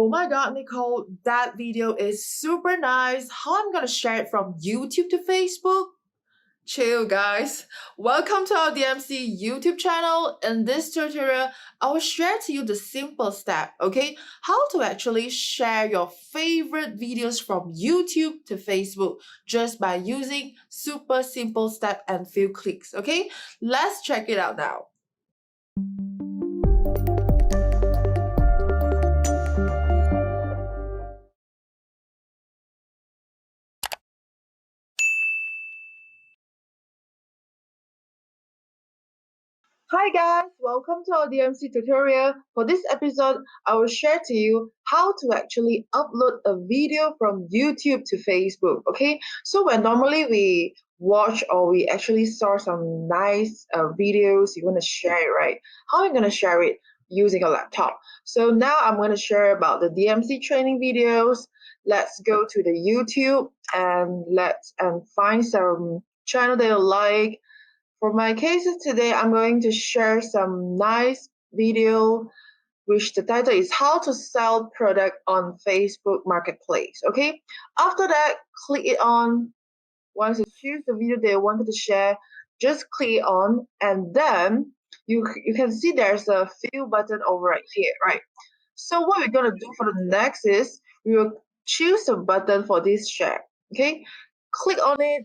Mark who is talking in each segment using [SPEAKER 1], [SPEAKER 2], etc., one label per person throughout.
[SPEAKER 1] Oh my god, Nicole, that video is super nice. How I'm gonna share it from YouTube to Facebook? Chill, guys. Welcome to our DMC YouTube channel. In this tutorial, I will share to you the simple step, okay? How to actually share your favorite videos from YouTube to Facebook just by using super simple step and few clicks, okay? Let's check it out now. Hi guys, welcome to our DMC tutorial. For this episode, I will share to you how to actually upload a video from YouTube to Facebook, okay? So when normally we watch or we actually saw some nice videos, you want to share it, right? How are you going to share it? Using a laptop. So now I'm going to share about the DMC training videos. Let's go to the YouTube and let's find some channel that you like. For my cases today, I'm going to share some nice video which the title is how to sell product on Facebook Marketplace. Okay, after that, click it on. Once you choose the video that you wanted to share, just click on and then you can see there's a few button over right here, right? So what we're going to do for the next is we will choose a button for this share. Okay, click on it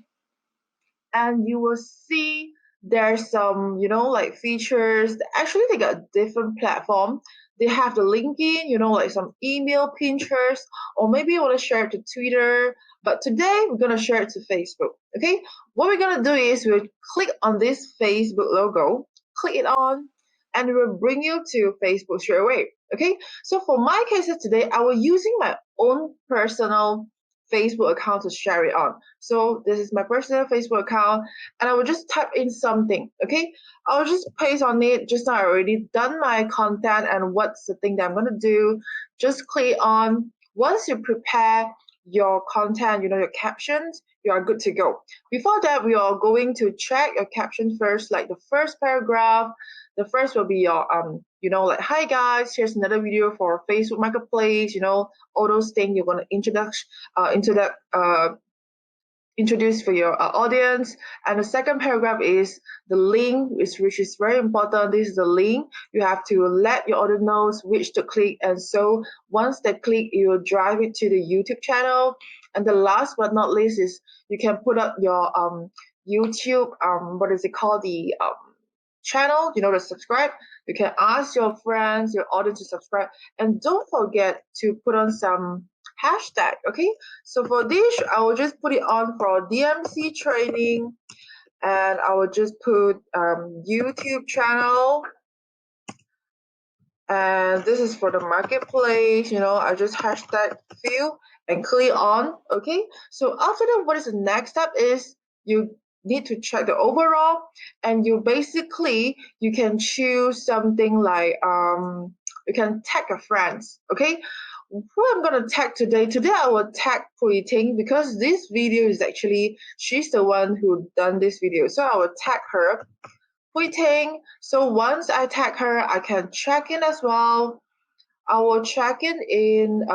[SPEAKER 1] and you will see there's some like features. Actually they got different platform. They have the linkedin, like some email, pinterest, or maybe you want to share it to Twitter, but today we're going to share it to Facebook. Okay, what we're going to do is we'll click on this Facebook logo, click it on, and it will bring you to Facebook straight away. Okay, so for my cases today, I will using my own personal Facebook account to share it on. So this is my personal Facebook account, and I will just type in something. Okay, I'll just paste on it. Just now I already done my content and what's the thing that I'm gonna do. Just click on. Once you prepare your content, your captions, you are good to go. Before that, we are going to check your caption first, like the first paragraph. The first will be your like, hi guys, here's another video for Facebook Marketplace. All those things you're gonna introduce for your audience. And the second paragraph is the link, which is very important. This is the link. You have to let your audience knows which to click, and so once they click, you will drive it to the YouTube channel. And the last but not least is you can put up your YouTube what is it called, the channel, to subscribe. You can ask your friends, your audience to subscribe, and don't forget to put on some hashtag. Okay, so for this I will just put it on for DMC training, and I will just put YouTube channel, and this is for the marketplace. I just hashtag few and click on. Okay, so after that, what is the next step is you need to check the overall, and you can choose something like you can tag your friends. Okay, who I'm gonna tag today? Today I will tag Pui Ting because this video is actually she's the one who done this video, so I will tag her, Pui Ting. So once I tag her, I can check in as well. I will check in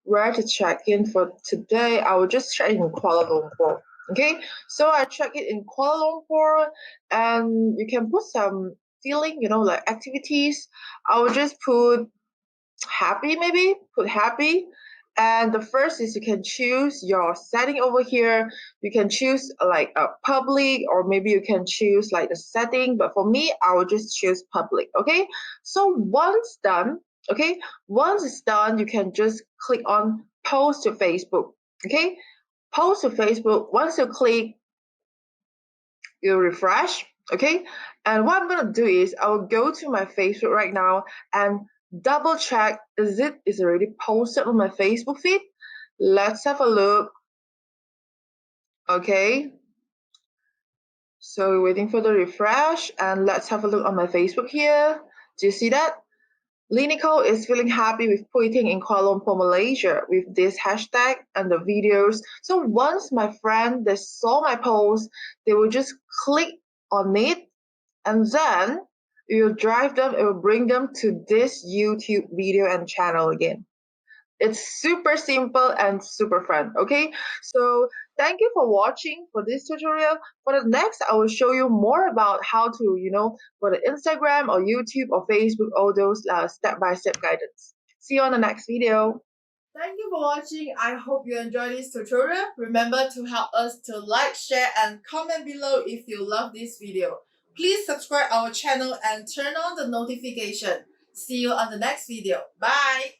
[SPEAKER 1] where to check in for today. I will just check in Kuala Lumpur. Okay, so I check it in Kuala Lumpur, and you can put some feeling, like activities. I will just put happy, maybe put happy. And the first is you can choose your setting over here. You can choose like a public, or maybe you can choose like the setting, but for me I will just choose public. Okay, so once done, okay, once it's done, you can just click on post to Facebook. Okay, post to Facebook. Once you click, you refresh. Okay, and what I'm gonna do is I will go to my Facebook right now and double check is already posted on my Facebook feed. Let's have a look. Okay, so we're waiting for the refresh, and let's have a look on my Facebook here. Do you see that? Linico is feeling happy with putting in Kuala Lumpur, Malaysia with this hashtag and the videos. So once my friend they saw my post, they will just click on it, and then it will drive them, it will bring them to this YouTube video and channel again. It's super simple and super fun. Okay, so thank you for watching for this tutorial. For the next, I will show you more about how to, for the Instagram or YouTube or Facebook, all those step-by-step guidance. See you on the next video. Thank you for watching. I hope you enjoyed this tutorial. Remember to help us to like, share and comment below if you love this video. Please subscribe our channel and turn on the notification. See you on the next video. Bye.